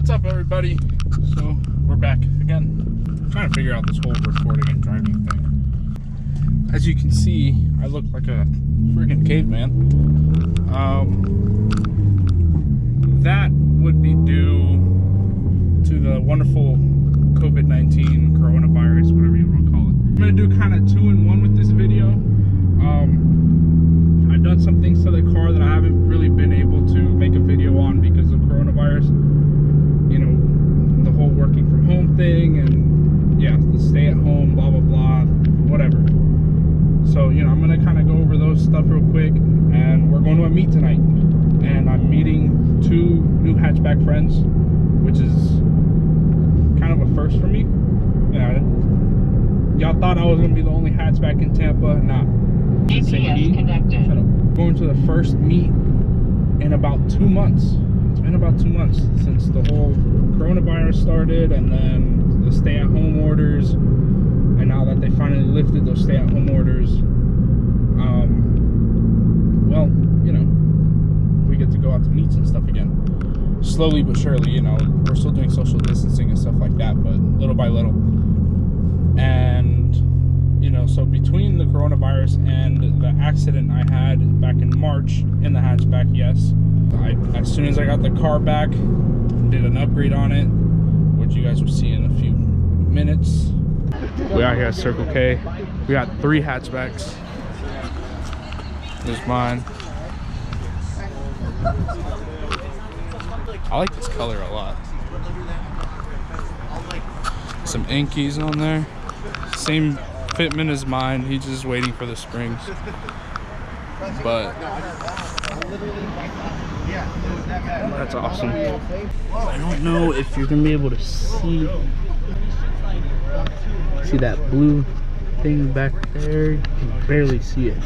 What's up, everybody? So we're back again. I'm trying to figure out this whole recording and driving thing. As you can see, I look like a freaking caveman. That would be due to the wonderful COVID-19 coronavirus, whatever you want to call it. I'm gonna do kind of 2-in-1 with this video. I've done some things to the car that I haven't really been able to make a video on because of coronavirus. You know, the whole working from home thing, and yeah, the stay at home, blah blah blah, whatever. So, you know, I'm gonna kind of go over those stuff real quick, and we're going to a meet tonight, and I'm meeting 2 new hatchback friends, which is kind of a first for me. Yeah, y'all thought I was gonna be the only hatchback in Tampa. Nah. GPS connected. Going to the first meet in about 2 months. It's been about 2 months since the whole coronavirus started, and then the stay-at-home orders, and now that they finally lifted those stay-at-home orders, well, you know, we get to go out to meets and stuff again. Slowly but surely, you know, we're still doing social distancing and stuff like that, but little by little. And, you know, so between the coronavirus and the accident I had back in March in the hatchback, yes, as soon as I got the car back, did an upgrade on it, which you guys will see in a few minutes. We out here at Circle K. We got 3 hatchbacks. There's mine. I like this color a lot. Some Inkies on there. Same fitment as mine. He's just waiting for the springs. But that's awesome. I don't know if you're gonna be able to see that blue thing back there. You can barely see it.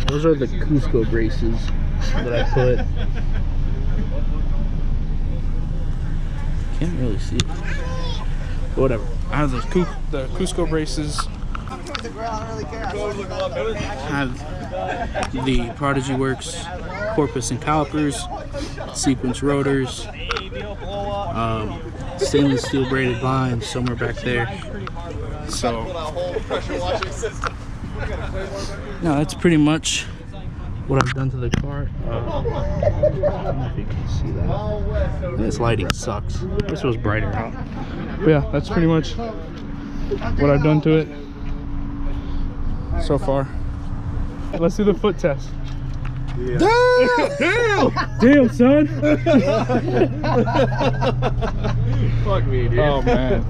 Those are the Cusco braces that I put. Can't really see it. Whatever. I have the Cusco braces. I have the Prodigy Works Corpus and calipers, sequence rotors, stainless steel braided vines somewhere back there. So, no, that's pretty much what I've done to the car. I don't know if you can see that. This lighting sucks. This was brighter out. But yeah, that's pretty much what I've done to it so far. Let's do the foot test. Yeah. Damn! Damn, son! Fuck me, dude. Oh, man.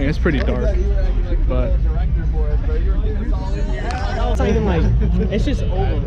It's pretty dark, but it's not even like, it's just over.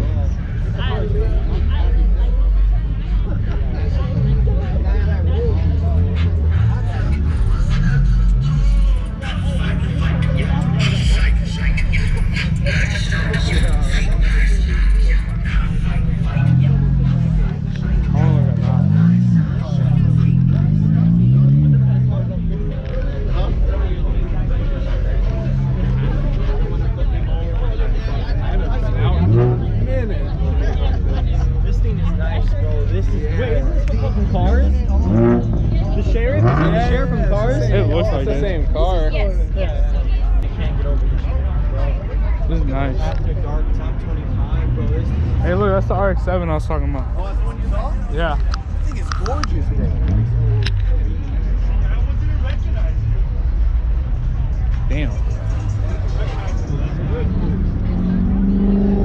the same car. Yes, yes. You can't get over this. This is nice. Hey, look, that's the RX-7 I was talking about. Oh, that's the one you saw? Yeah. That thing is gorgeous, bro. Damn.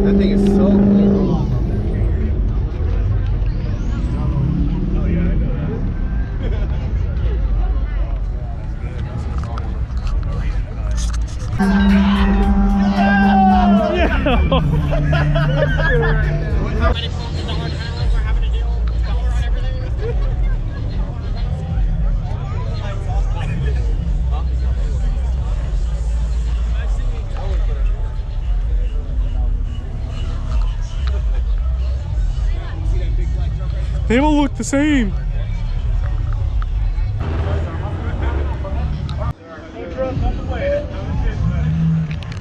That thing is so clean. Oh yeah, I know that. They all look the same.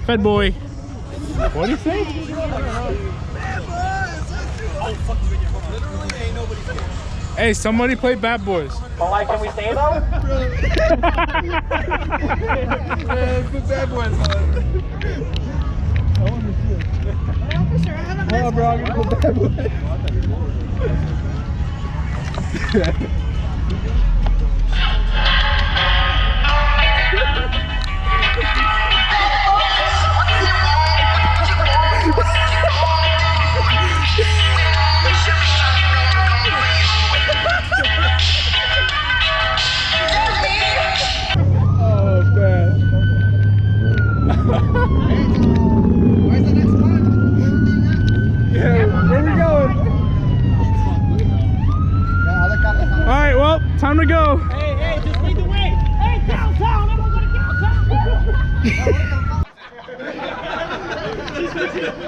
Fed boy. What do you say? Hey, somebody play Bad Boys. Well, like, can we stay though? Put Bad Boys on. Hold on, bro. I'm gonna put Bad Boys. Where's the next one? Yeah, where we going? Alright, well, time to go. Hey, just lead the way. Hey, downtown. Everyone go to downtown.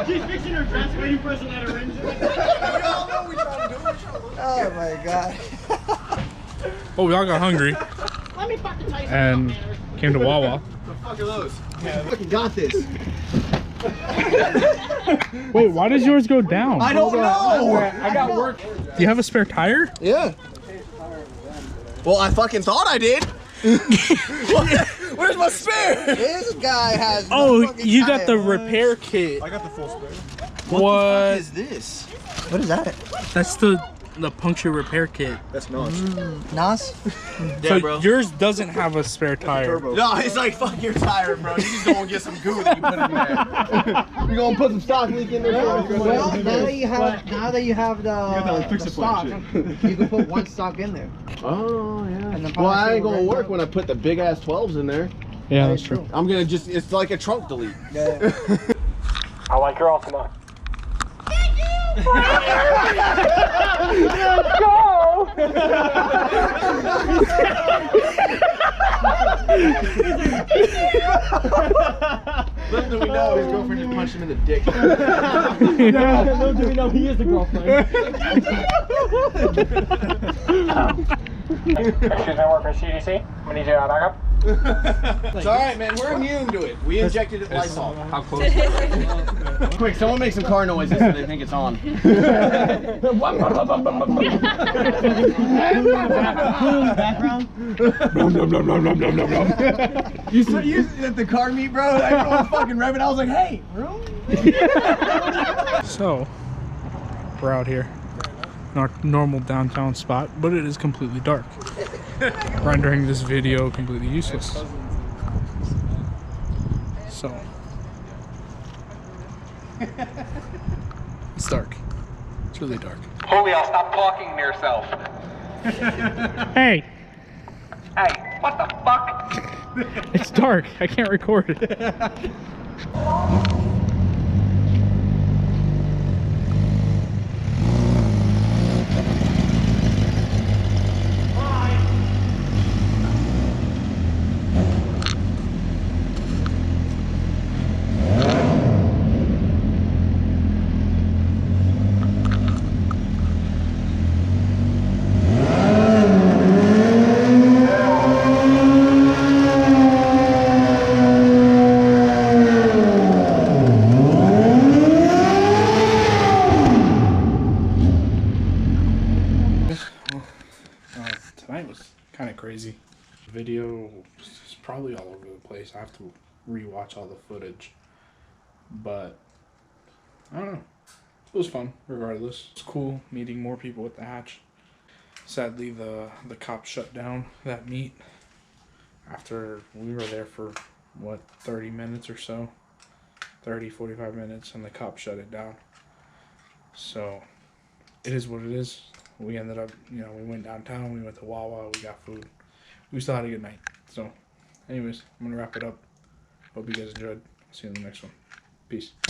She's fixing her dress, waiting for us to let her in. Oh my god. Oh, we all got hungry Let me fucking tell you something. and came to Wawa. The fuck are those? Yeah, fucking got this. Wait, why does yours go down? I don't know. I got work. Do you have a spare tire? Yeah. Well, I fucking thought I did. Where's my spare? This guy has. Oh, you got the repair kit. I got the full spare. What? Is this? What is that? That's the puncture repair kit. That's Nos. Nas? So yours doesn't have a spare tire. No, it's like fuck your tire, bro. You just go and get some goo that you put in there. You gonna put some stock leak in there? Well, now that you have the fix it for stock, shit. you can put one stock in there. Oh, yeah. And the Well, I policy ain't will gonna rent work out. when I put the big ass 12s in there. Yeah, that's true. I'm gonna just, it's like a trunk delete. Yeah. I like your Altima. Let's go! Little do we know, his girlfriend just punched him in the dick. Little do we know, he is the girlfriend. Excuse me, work for CDC. We need you to back up. It's alright, man. We're immune to it. We injected it Lysol. How close? Quick, someone make some car noises so they think it's on. Background? You said at the car meet, bro? Everyone was fucking revving. I was like, hey, room? So, we're out here in our normal downtown spot, but it is completely dark, rendering this video completely useless. So, it's dark. It's really dark. Julio, stop talking to yourself. Hey, Hey, what the fuck? it's dark. I can't record it. Tonight was kind of crazy. The video is probably all over the place. I have to rewatch all the footage, but I don't know. It was fun regardless. It's cool meeting more people at the hatch. Sadly, the cops shut down that meet after we were there for what, 30 minutes or so, 45 minutes, and the cops shut it down. So it is what it is. We ended up, we went downtown, we went to Wawa, we got food. We still had a good night. So anyways, I'm gonna wrap it up. Hope you guys enjoyed. See you in the next one. Peace.